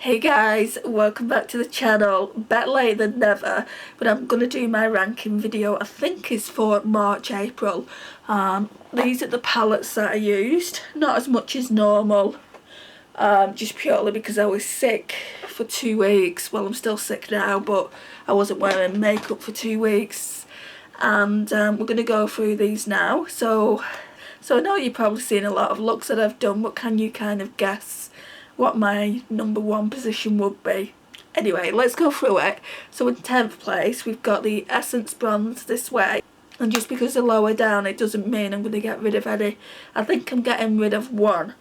Hey guys, welcome back to the channel. Better late than never, but I'm going to do my ranking video. I think it's for March, April. These are the palettes that I used, not as much as normal, just purely because I was sick for 2 weeks. Well, I'm still sick now, but I wasn't wearing makeup for 2 weeks. And we're going to go through these now. So I know you've probably seen a lot of looks that I've done, but can you kind of guess what my #1 position would be? Anyway, let's go through it. So in 10th place we've got the Essence Bronze This Way, and just because they're lower down it doesn't mean I'm going to get rid of any. I think I'm getting rid of one.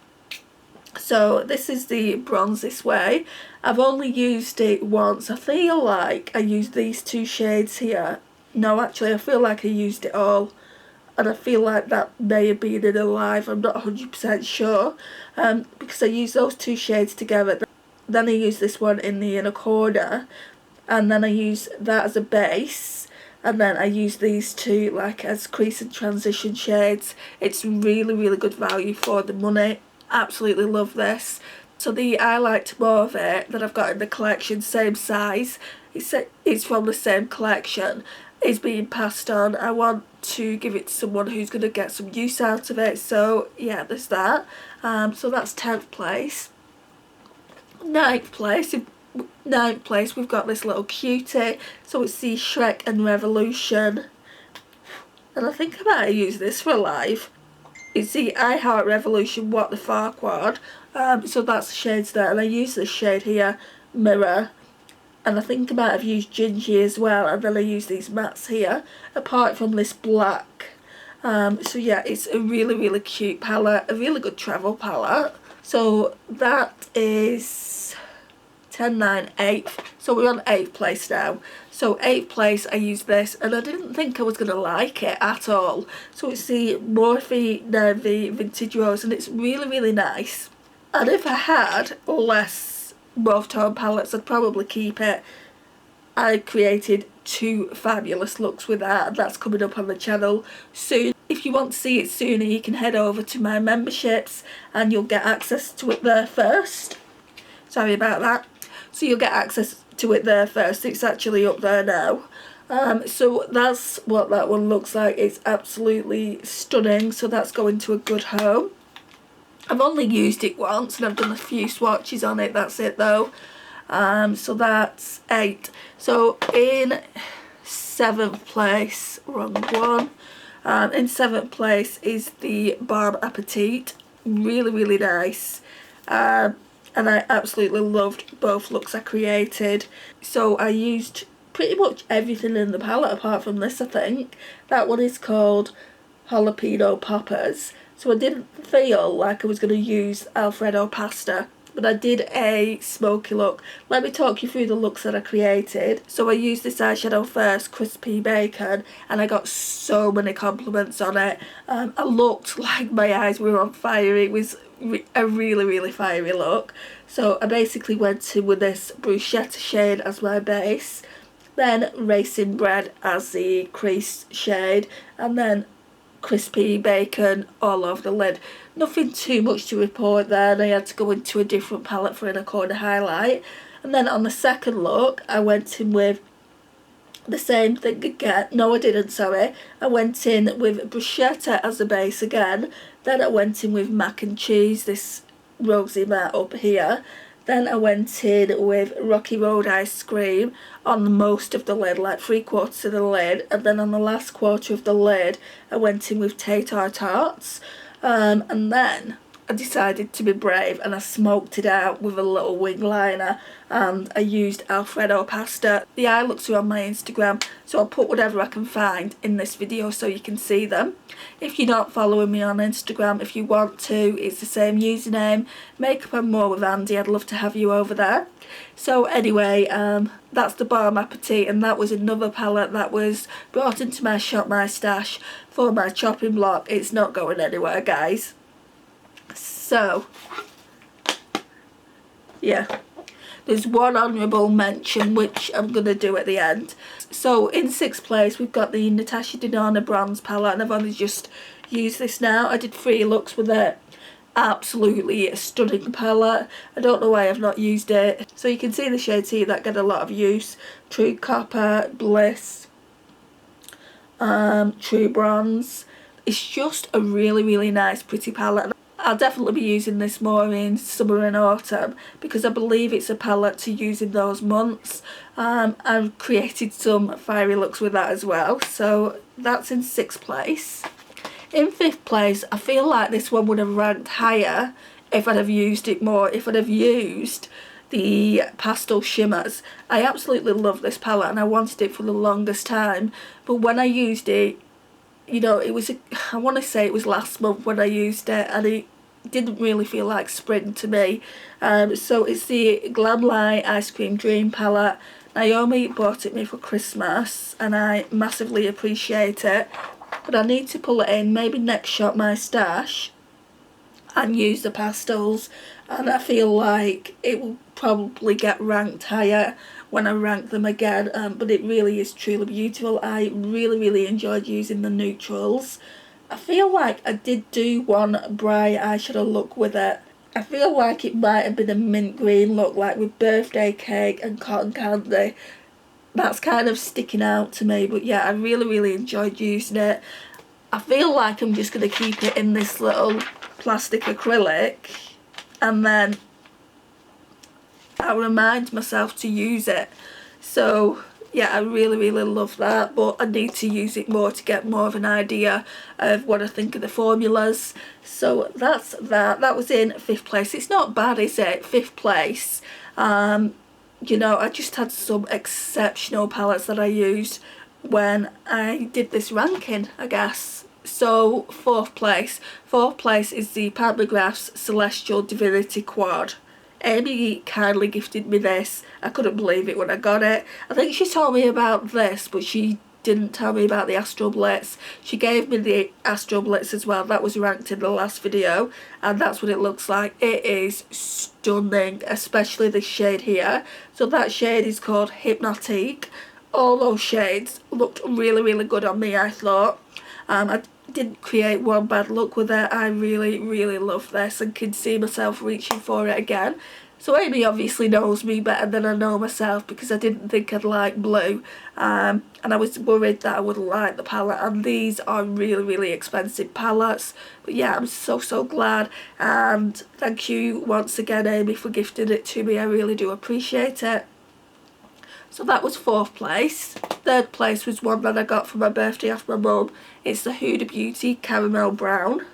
So this is the Bronze This Way. I've only used it once. I feel like I used these two shades here. No, actually I feel like I used it all, and I feel like that may have been in a live, I'm not 100% sure, because I used those two shades together. Then I used this one in the inner corner, and then I used that as a base, and then I used these two like as crease and transition shades. It's really good value for the money. Absolutely love this. So the I Liked More of It that I've got in the collection, same size, it's from the same collection, is being passed on. I want to give it to someone who's going to get some use out of it, so yeah, there's that. So that's 10th place. 9th place we've got this little cutie, so it's the Shrek and Revolution, and I think I might have used this for a live. It's the I Heart Revolution What the Farquaad, so that's the shades there, and I use this shade here, Mirror, and I think I might have used Gingy as well, and then I use these mattes here, apart from this black. So yeah, it's a really cute palette, a really good travel palette. So that is 10, 9, 8th. So we're on 8th place now. So 8th place I used this, and I didn't think I was going to like it at all. So it's the Morphe 9V Vintage Rose, and it's really nice. And if I had less mauve tone palettes I'd probably keep it. I created 2 fabulous looks with that, and that's coming up on the channel soon. If you want to see it sooner, you can head over to my memberships and you'll get access to it there first. Sorry about that. So you'll get access to it there first. It's actually up there now. So that's what that one looks like. It's absolutely stunning, so that's going to a good home. I've only used it once and I've done a few swatches on it, that's it though. So that's 8. So in 7th place, wrong one, in 7th place is the Bon Appetit. Really nice, and I absolutely loved both looks I created. So I used pretty much everything in the palette apart from this, I think. That one is called Jalapeno Poppers. So I didn't feel like I was going to use Alfredo pasta, but I did a smoky look. Let me talk you through the looks that I created. So I used this eyeshadow first, Crispy Bacon, and I got so many compliments on it. I looked like my eyes were on fire. It was a really fiery look. So I basically went in with this Bruschetta shade as my base, then Raisin Bread as the crease shade, and then Crispy Bacon all over the lid. Nothing too much to report there, and I had to go into a different palette for inner corner highlight. And then on the second look I went in with the same thing again. No, I didn't, sorry. I went in with Bruschetta as a base again. Then I went in with Mac and Cheese, this rosy matte up here. Then I went in with Rocky Road Ice Cream on most of the lid, like 3/4 of the lid, and then on the last quarter of the lid I went in with Tatar Tarts, and then I decided to be brave and I smoked it out with a little wing liner, and I used Alfredo pasta. The eye looks are on my Instagram, so I'll put whatever I can find in this video so you can see them. If you're not following me on Instagram, if you want to, it's the same username, Makeup and More with Andy. I'd love to have you over there. So anyway, that's the Bon Appetit, and that was another palette that was brought into my shop, my stash, for my chopping block. It's not going anywhere, guys. So yeah, there's one honourable mention which I'm going to do at the end. So in 6th place we've got the Natasha Denona Bronze palette, and I've only just used this now. I did 3 looks with it. absolutely a stunning palette. I don't know why I've not used it. So you can see the shades here that get a lot of use. True Copper, Bliss, True Bronze. It's just a really nice pretty palette. I'll definitely be using this more in summer and autumn because I believe it's a palette to use in those months. I've created some fiery looks with that as well, so that's in 6th place. In 5th place, I feel like this one would have ranked higher if I'd have used it more, if I'd have used the pastel shimmers. I absolutely love this palette and I wanted it for the longest time, but when I used it, you know, I want to say it was last month when I used it, and it didn't really feel like spring to me. So it's the Glam Light Ice Cream Dream palette. Naomi bought it me for Christmas and I massively appreciate it. But I need to pull it in, maybe next shop my stash and use the pastels, and I feel like it will probably get ranked higher when I rank them again, but it really is truly beautiful. I really enjoyed using the neutrals. I feel like I did do one bright eyeshadow look with it. I feel like it might have been a mint green look, like with birthday cake and cotton candy. That's kind of sticking out to me, but yeah, I really enjoyed using it. I feel like I'm just going to keep it in this little plastic acrylic, and then I'll remind myself to use it. So yeah, I really love that, but I need to use it more to get more of an idea of what I think of the formulas. So that's that. That was in 5th place. It's not bad, is it? 5th place. You know, I just had some exceptional palettes that I used when I did this ranking, I guess. So 4th place. 4th place is the Pat McGrath's Celestial Divinity Quad. Amy kindly gifted me this. I couldn't believe it when I got it. I think she told me about this, but she didn't tell me about the Astro Blitz. She gave me the Astro Blitz as well. That was ranked in the last video, and that's what it looks like. It is stunning, especially this shade here. So that shade is called Hypnotique. All those shades looked really good on me, I thought. I didn't create one bad look with it. I really love this and can see myself reaching for it again. So Amy obviously knows me better than I know myself, because I didn't think I'd like blue, and I was worried that I wouldn't like the palette, and these are really expensive palettes. But yeah, I'm so glad, and thank you once again, Amy, for gifting it to me. I really do appreciate it. So that was 4th place. 3rd place was one that I got for my birthday off my mum. It's the Huda Beauty Caramel Brown.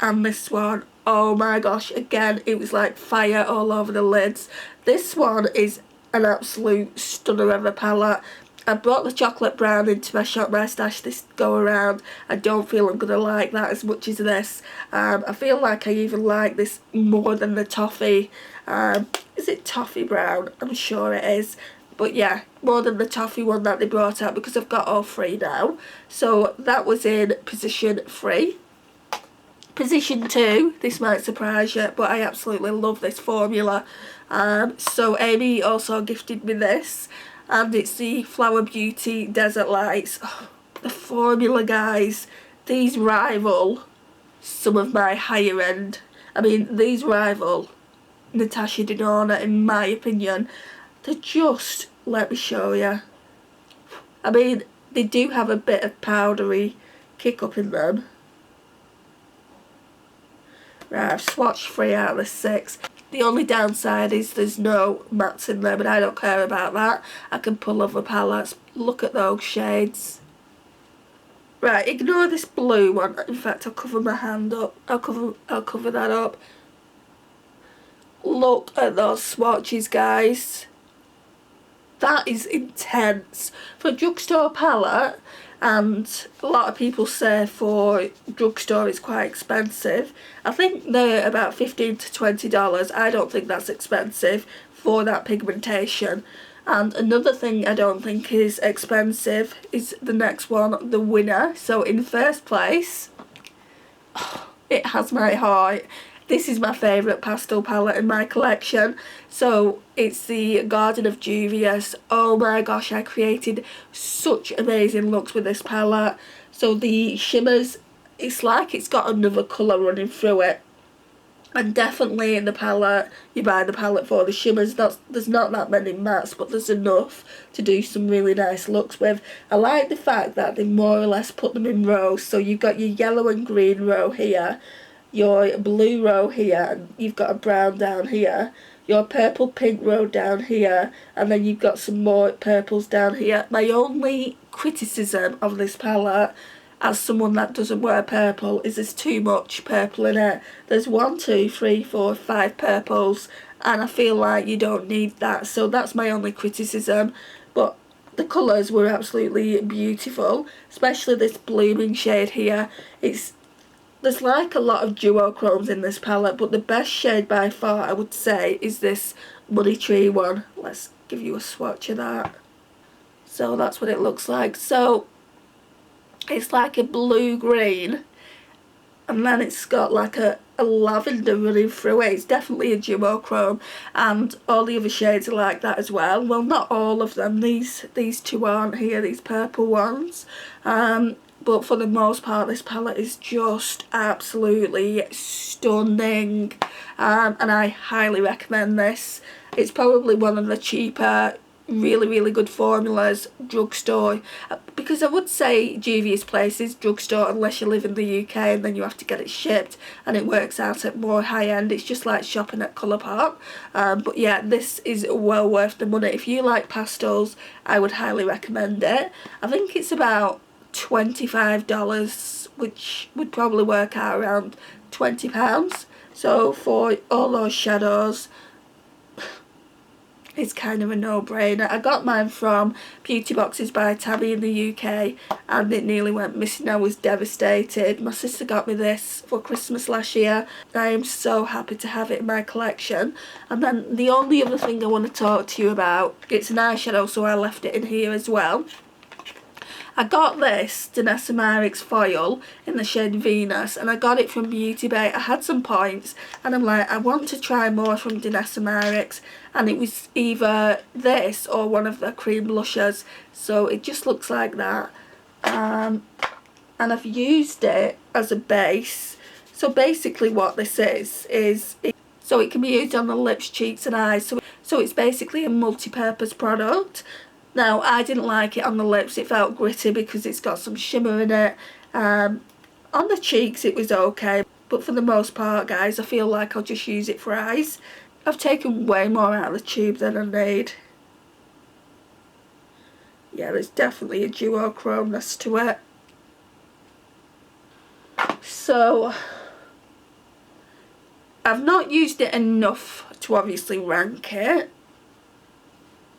And this one, oh my gosh, again, it was like fire all over the lids. This one is an absolute stunner of a palette. I brought the chocolate brown into my Shop My Stash this go around. I don't feel I'm going to like that as much as this. I feel like I even like this more than the toffee. Is it toffee brown? I'm sure it is. But yeah, more than the toffee one that they brought out, because I've got all 3 now. So that was in position 3. Position 2, this might surprise you, but I absolutely love this formula. So Amy also gifted me this, and it's the Flower Beauty Desert Lights. Oh, the formula, guys, these rival some of my higher end. I mean, these rival Natasha Denona in my opinion. They're just, let me show you. I mean, they do have a bit of powdery kick up in them. Right, I've swatched 3 out of the 6. The only downside is there's no mattes in there, but I don't care about that. I can pull other palettes. Look at those shades. Right, ignore this blue one. In fact, I'll cover my hand up. I'll cover that up. Look at those swatches, guys. That is intense. For a drugstore palette, and a lot of people say for drugstore it's quite expensive. I think they're about $15 to $20. I don't think that's expensive for that pigmentation. And another thing I don't think is expensive is the next one, the winner. So in 1st place, it has my heart. This is my favourite pastel palette in my collection. So it's the Garden of Juvia's. Oh my gosh, I created such amazing looks with this palette. So the shimmers it's like it's got another colour running through it. And definitely in the palette, you buy the palette for the shimmers. There's not that many mattes, but there's enough to do some really nice looks with. I like the fact that they more or less put them in rows. So you've got your yellow and green row here, your blue row here, and you've got a brown down here, your purple pink row down here, and then you've got some more purples down here. My only criticism of this palette, as someone that doesn't wear purple, is there's too much purple in it. There's 1, 2, 3, 4, 5 purples, and I feel like you don't need that. So that's my only criticism. But the colours were absolutely beautiful, especially this blooming shade here. There's like a lot of duochromes in this palette, but the best shade by far, I would say, is this Money Tree one. Let's give you a swatch of that. So that's what it looks like. So it's like a blue-green, and then it's got like a lavender running through it. It's definitely a duochrome, and all the other shades are like that as well. Well, not all of them. These two aren't here, these purple ones. But for the most part, this palette is just absolutely stunning, and I highly recommend this. It's probably one of the cheaper, really good formulas drugstore, because I would say dubious places drugstore unless you live in the UK and then you have to get it shipped, and it works out at more high end. It's just like shopping at Colourpop. But yeah, this is well worth the money. If you like pastels, I would highly recommend it. I think it's about $25, which would probably work out around £20. So for all those shadows, it's kind of a no-brainer. I got mine from Beauty Boxes by Tabby in the UK, and it nearly went missing. I was devastated. My sister got me this for Christmas last year. I am so happy to have it in my collection. And then the only other thing I want to talk to you about, it's an eyeshadow, so I left it in here as well. I got this Danessa Myricks foil in the shade Venus, and I got it from Beauty Bay. I had some points, and I'm like, I want to try more from Danessa Myricks, and it was either this or one of the cream blushers, so it just looks like that. And I've used it as a base. So basically what this is so it can be used on the lips, cheeks and eyes. So it's basically a multi-purpose product. Now, I didn't like it on the lips. It felt gritty because it's got some shimmer in it. On the cheeks it was okay, but for the most part, guys, I feel like I'll just use it for eyes. I've taken way more out of the tube than I need. Yeah, there's definitely a duochromeness to it. So I've not used it enough to obviously rank it,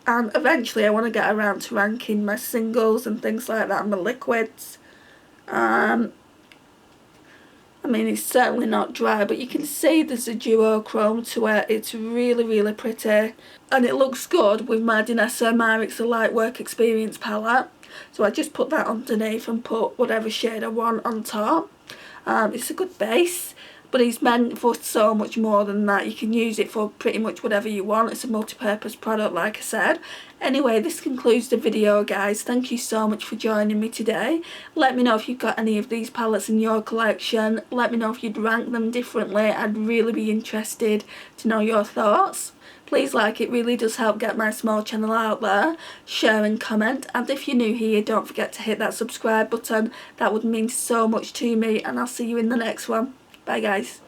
and eventually I want to get around to ranking my singles and things like that and my liquids. I mean, it's certainly not dry, but you can see there's a duochrome to it. It's really pretty, and it looks good with my Danessa Myricks Light Work Experience palette. So I just put that underneath and put whatever shade I want on top. It's a good base, but it's meant for so much more than that. You can use it for pretty much whatever you want. It's a multi-purpose product, like I said. Anyway, this concludes the video, guys. Thank you so much for joining me today. Let me know if you've got any of these palettes in your collection. Let me know if you'd rank them differently. I'd really be interested to know your thoughts. Please like, it really does help get my small channel out there. Share and comment, and if you're new here, don't forget to hit that subscribe button. That would mean so much to me, and I'll see you in the next one. Bye guys.